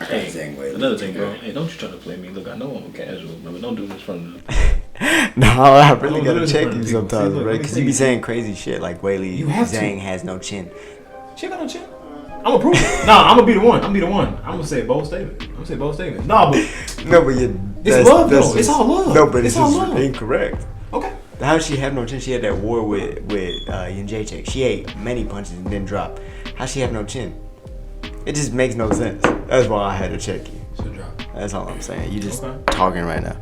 Hey, another thing, bro. Hey, don't you try to play me. Look, I know I'm a casual, but don't do this from the... No, I really gotta check you people. sometimes, See, look, right? Because you be saying crazy shit like Weili Zhang has no chin. She got no chin. I'm gonna prove it. Nah, I'm gonna be the one. I'm gonna say bold statement. Nah, but it's love though. It's all love. No, but it's just all love. incorrect. Okay. How does she have no chin? She had that war with Jacek. She ate many punches and didn't drop. How she have no chin? It just makes no sense. That's why I had to check you. That's all I'm saying. You just talking right now.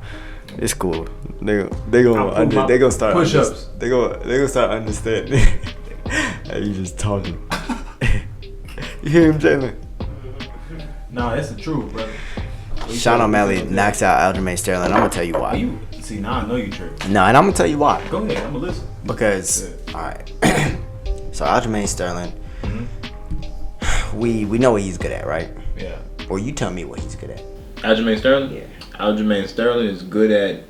It's cool. They gonna start push-ups. They gonna start understanding. Hey, you just talking. You hear him, Jalen? Nah, that's the truth, brother. Sean O'Malley knocks out Aljamain Sterling. I'm gonna tell you why. See, now I know you true. No, and I'm gonna tell you why. Go ahead, I'm gonna listen. Because, all right. So Aljamain Sterling, we know what he's good at, right? Yeah. Or you tell me what he's good at. Aljamain Sterling? Yeah. Aljamain Sterling is good at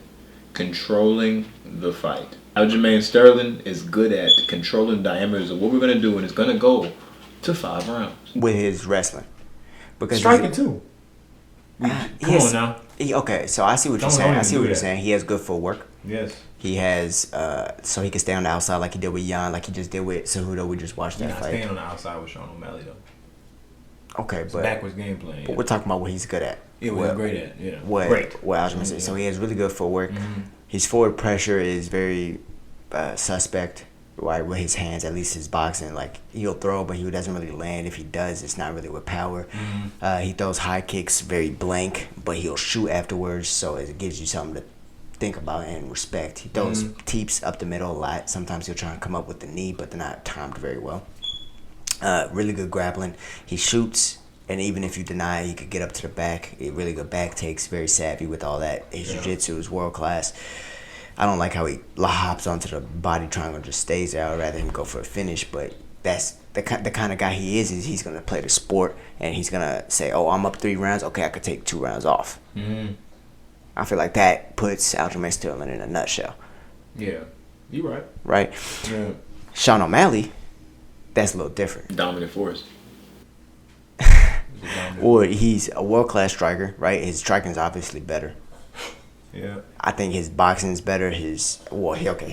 controlling the fight. Aljamain Sterling is good at controlling the diameters of what we're gonna do, and it's gonna go to 5 rounds. With his wrestling. Because striking too. Come on now. Okay, so I see what you're saying. He has good footwork. Yes. He has, so he can stay on the outside like he did with Jan, like he just did with Cejudo. We just watched that fight. Staying on the outside with Sean O'Malley though. Okay, it's but backwards game plan. But we're talking about what he's good at. Yeah, what he's great at. Yeah. What Aljamain said. So he has really good footwork. His forward pressure is very suspect. Right, with his hands, at least his boxing, like he'll throw, but he doesn't really land. If he does, it's not really with power. He throws high kicks very blank, but he'll shoot afterwards, so it gives you something to think about and respect. He throws teeps up the middle a lot. Sometimes he'll try and come up with the knee, but they're not timed very well. Really good grappling. He shoots, and even if you deny, he could get up to the back. Really good back takes. Very savvy with all that. His jiu-jitsu is world class. I don't like how he hops onto the body triangle and just stays there. I'd rather him go for a finish, but that's the kind of guy he is he's going to play the sport, and he's going to say, oh, I'm up 3 rounds. Okay, I could take 2 rounds off. I feel like that puts Aljamain Sterling in a nutshell. Yeah, you're right. Right? Yeah. Sean O'Malley, that's a little different. Dominant force. Or he's a world-class striker, right? His striking is obviously better. Yeah. I think his boxing is better. His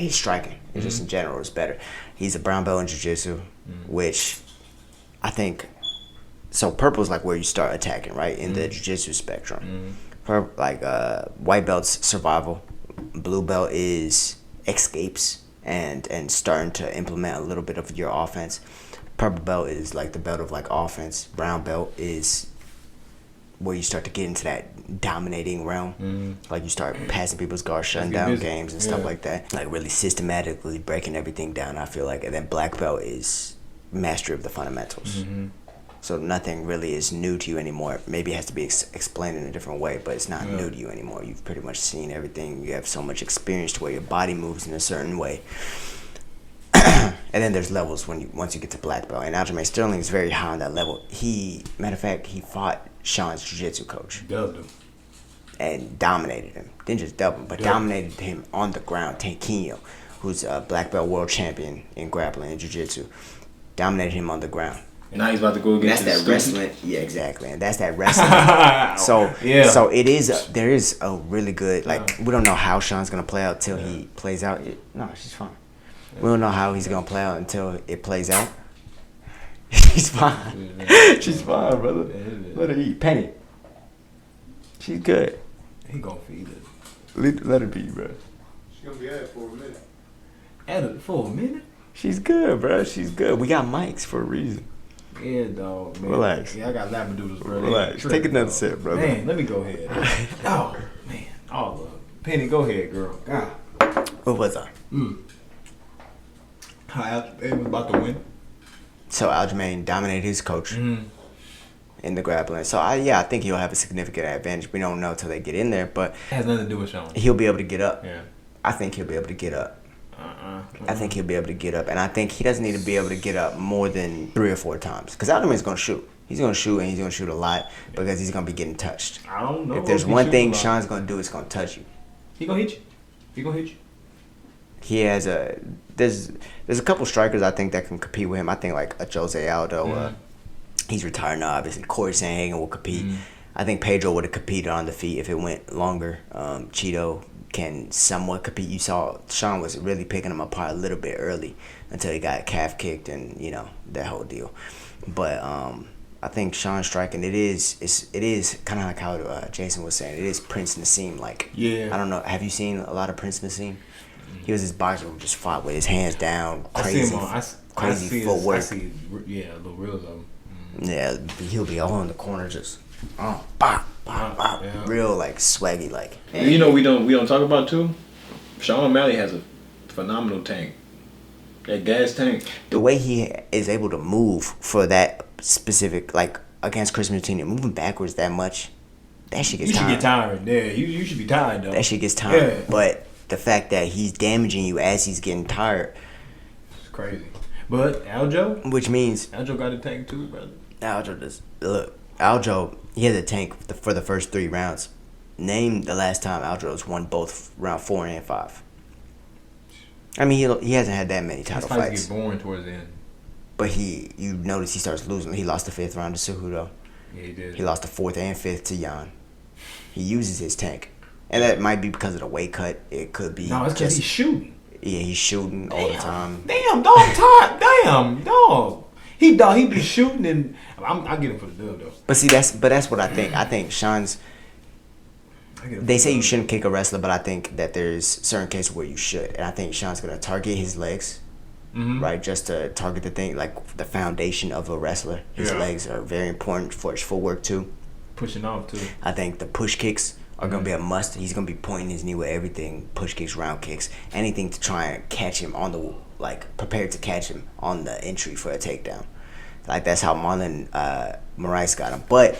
striking, just in general, is better. He's a brown belt in jiu-jitsu, which I think. So purple is like where you start attacking, right, in the jiu-jitsu spectrum. White belt's survival, blue belt is escapes and starting to implement a little bit of your offense. Purple belt is like the belt of like offense. Brown belt is where you start to get into that dominating realm. Like you start passing people's guards, shutting down games and stuff like that. Like really systematically breaking everything down, I feel like. And then black belt is mastery of the fundamentals. So nothing really is new to you anymore. Maybe it has to be explained in a different way, but it's not new to you anymore. You've pretty much seen everything. You have so much experience to where your body moves in a certain way. And then there's levels once you get to black belt. And Aljamain Sterling is very high on that level. Matter of fact, he fought Sean's jiu-jitsu coach. Dubbed him. And dominated him. Didn't just dub him, but dominated him on the ground. Tanquinho, who's a black belt world champion in grappling and jiu-jitsu, dominated him on the ground. And now he's about to go against that wrestling. Yeah, exactly. And that's that wrestling. So it is. There is a really good, we don't know how Sean's going to play out till he plays out. No, she's fine. We don't know how he's going to play out until it plays out. She's fine. She's fine, brother. Let her eat. Penny. She's good. He going to feed it. Let her be, bro. She's going to be at it for a minute. At it for a minute? She's good, bro. She's good. We got mics for a reason. Yeah, dog. Man. Relax. Yeah, I got labradoodles, bro. Relax. Take another sip, brother. Man, let me go ahead. Oh, man. All love. Penny, go ahead, girl. God. What was I? How Aljamain was about to win. So Aljamain dominated his coach in the grappling. So I think he'll have a significant advantage. We don't know till they get in there, but it has nothing to do with Sean. He'll be able to get up. Yeah. I think he'll be able to get up. I think he'll be able to get up, and I think he doesn't need to be able to get up more than 3 or 4 times. Because Aljamain's gonna shoot. He's gonna shoot, and he's gonna shoot a lot because he's gonna be getting touched. I don't know. If there's one thing Sean's gonna do, it's gonna touch you. He gonna hit you. He gonna hit you. He has there's a couple strikers I think that can compete with him. I think like a Jose Aldo. He's retired now, obviously. Corey Sandhagen will compete. I think Pedro would have competed on the feet if it went longer. Cheeto can somewhat compete. You saw Sean was really picking him apart a little bit early until he got calf kicked and that whole deal. But I think Sean striking it is kind of like how Jason was saying, it is Prince Nassim like. Yeah. I don't know. Have you seen a lot of Prince Nassim? He was this boxer who just fought with his hands down, crazy footwork. I see little reels of him. Yeah, he'll be all in the corner just bop, bop, bop, Yeah. real like swaggy like. You know we don't talk about too. Sean O'Malley has a phenomenal tank. That gas tank. The way he is able to move for that specific like against Chris Martini, moving backwards that much, that shit gets You should tired. get tired. Yeah, you should be tired though. That shit gets tired. Yeah. But the fact that he's damaging you as he's getting tired, It's crazy. But Aljo which means got a tank too, brother. Aljo, he had a tank for the first 3 rounds. Name the last time Aljo's won both round 4 and 5. I mean, he hasn't had that many title His fights fights. get boring towards the end. But you notice he starts losing. He lost the 5th round to Cejudo. Yeah, he did. He lost the 4th and 5th to Jan. He uses his tank. And that might be because of the weight cut. It could be No, it's because he's shooting. Yeah, he's shooting all the time. Damn, dog, tired. Damn, dog. He be shooting, and I get him for the dub though. But see, that's what I think. I think Sean's. They say you shouldn't kick a wrestler, but I think that there's certain cases where you should, and I think Sean's gonna target his legs, right? Just to target the thing, like the foundation of a wrestler. His legs are very important for his footwork too. Pushing off too. I think the push kicks are gonna be a must. He's gonna be pointing his knee with everything: push kicks, round kicks, anything to try and catch him on the prepared to catch him on the entry for a takedown. Like that's how Marlon Moraes got him. But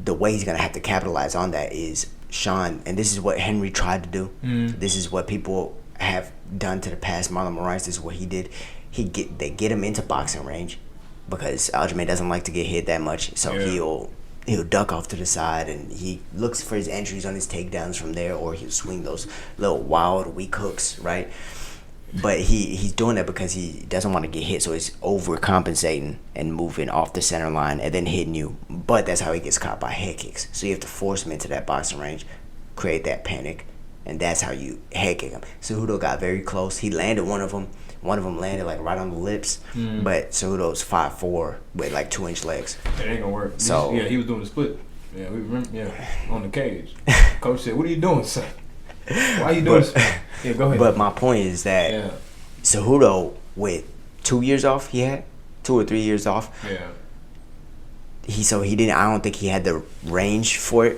the way he's gonna have to capitalize on that is Sean, and this is what Henry tried to do. This is what people have done to the past. Marlon Moraes, this is what he did. They get him into boxing range because Aljamain doesn't like to get hit that much, so he'll duck off to the side and he looks for his entries on his takedowns from there, or he'll swing those little wild weak hooks, right? But he's doing that because he doesn't want to get hit, so he's overcompensating and moving off the center line and then hitting you. But that's how he gets caught by head kicks. So you have to force him into that boxing range, create that panic, and that's how you head kick him. Cejudo got very close. He landed one of them. One of them landed like right on the lips. But Cejudo's 5'4" with like 2-inch legs. It ain't gonna work. So he was doing the split. Yeah, we remember. Yeah, on the cage. Coach said, "What are you doing, son? Why are you doing this?" Yeah, go ahead. But my point is that Cejudo, with 2 years off, he had 2 or 3 years off. Yeah. He didn't. I don't think he had the range for it,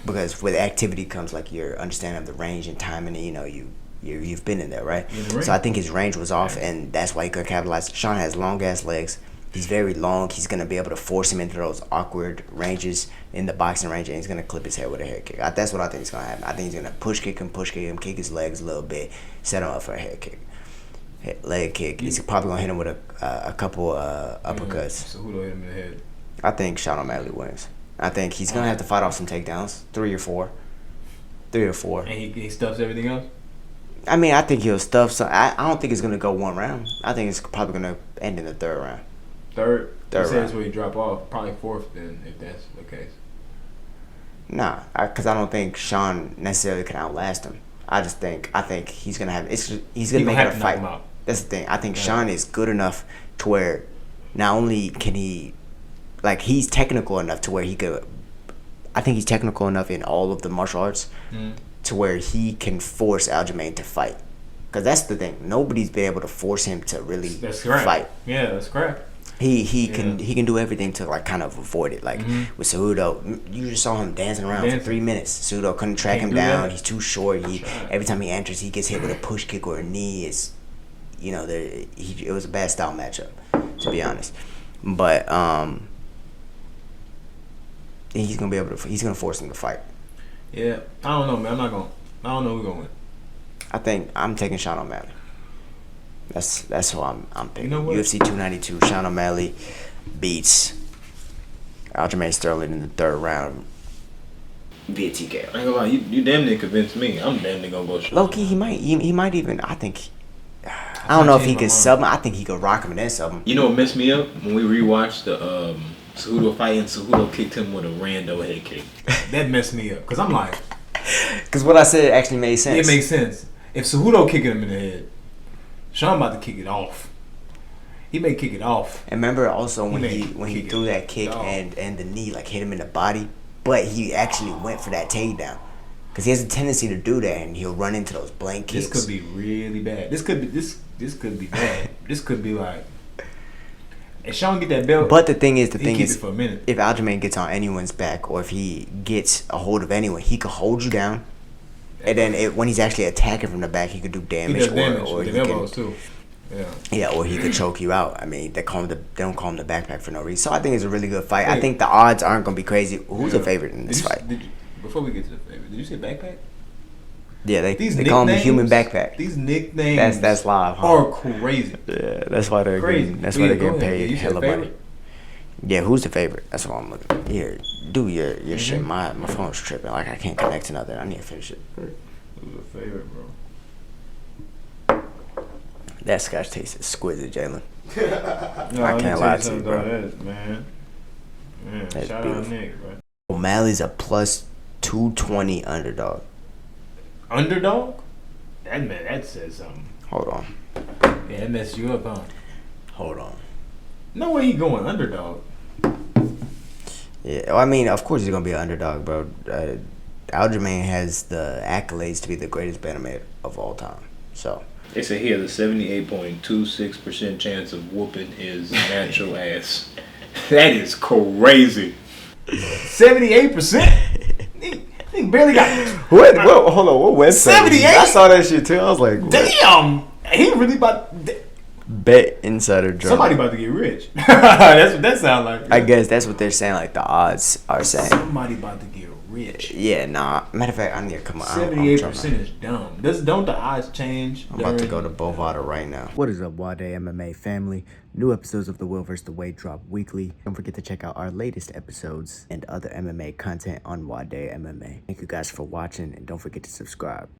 because with activity comes like your understanding of the range and timing. And you've been in there, right? So I think his range was off, and that's why he could capitalize. Sean has long ass legs. He's very long. He's gonna be able to force him into those awkward ranges in the boxing range, and he's gonna clip his head with a head kick. That's what I think is gonna happen. I think he's gonna push kick him, kick his legs a little bit, set him up for a head kick, leg kick. He's probably gonna hit him with a couple uppercuts. So who do hit him in the head? I think Sean O'Malley wins. I think he's gonna have to fight off some takedowns, 3 or 4. And he stuffs everything else. I mean, I think he'll stuff some. I don't think it's gonna go 1 round. I think it's probably gonna end in the 3rd round. Third round. That's where he drop off. Probably 4th then, if that's the case. Nah, because I don't think Sean necessarily can outlast him. I think he's gonna have. He's gonna make it a fight. That's the thing. I think Sean is good enough to where not only can he, like, he's technical enough to where he could. I think he's technical enough in all of the martial arts to where he can force Aljamain to fight. Because that's the thing. Nobody's been able to force him to really fight. Yeah, that's correct. He can do everything to like kind of avoid it. Like with Cejudo, you just saw him dancing around for 3 minutes. Cejudo couldn't track him down. That. He's too short. Every time he enters, he gets hit with a push kick or a knee. It was a bad style matchup, to be honest. But he's gonna force him to fight. Yeah, I don't know, man. I don't know who's gonna win. I think I'm taking Sean O'Malley. That's who I'm picking. You know what? UFC 292. Sean O'Malley beats Aljamain Sterling in the 3rd round via TKO. I ain't gonna lie, you damn near convinced me. I'm damn near gonna go. Low key, he might even. I think. I don't know if he could sub him. I think he could rock him and then sub him. You know what messed me up when we rewatched the Cejudo fighting, Cejudo kicked him with a rando head kick. That messed me up because I'm like, Because what I said actually made sense. it makes sense. If Cejudo kicking him in the head, Sean about to kick it off. He may kick it off. And remember also when He he kick threw it that kick off. and the knee like hit him in the body, but he actually went for that takedown. Because he has a tendency to do that, and he'll run into those blank kicks. This could be really bad. This could be bad. This could be like, if Sean get that belt, But the thing is, keep it for a minute. if Aljamain gets on anyone's back, or if he gets a hold of anyone, he could hold you down. And then when he's actually attacking from the back, he could do He damage. does damage or with he the elbows too. Yeah. or he could choke you out. I mean, they don't call him the backpack for no reason. So I think it's a really good fight. I Hey. think the odds aren't going to be crazy. Who's the favorite in this fight? Before we get to the favorite, did you say backpack? Yeah, they These call him the human nicknames- backpack. These nicknames That's live, huh? are crazy. Yeah, that's why they're Crazy. getting, that's Yeah, why they're go getting ahead. paid You said hella money. favorite? Yeah, who's the favorite? That's what I'm looking at. Here, do your shit. My phone's tripping. Like I can't connect to nothing. I need to finish it. Who's a favorite, bro? That scotch tastes exquisite, Jalen. No, I can't lie to you, bro. Man, That's shout beautiful. out Nick, bro. O'Malley's a plus 220 underdog. Underdog? That says something. Hold on. Yeah, that messed you up, huh? Hold on. No way he going underdog. Yeah, well, I mean, of course he's gonna be an underdog, bro. Aljamain has the accolades to be the greatest bantamweight of all time. So They say he has a 78.26% chance of whooping his natural ass. That is crazy. 78%. He barely got. what? Hold on. What website? 78? I saw that shit too. I was like, what? Damn, he really about. Bet Insider Drama. Somebody about to get rich. That's what that sounds like. I guess that's what they're saying. Like the odds are saying. Somebody about to get rich. Yeah, nah. Matter of fact, I need to come on. 78% is dumb. Don't the odds change? I'm about to go to Bovada right now. What is up, Nwadei MMA family? New episodes of The Will vs. The Weight drop weekly. Don't forget to check out our latest episodes and other MMA content on Nwadei MMA. Thank you guys for watching, and don't forget to subscribe.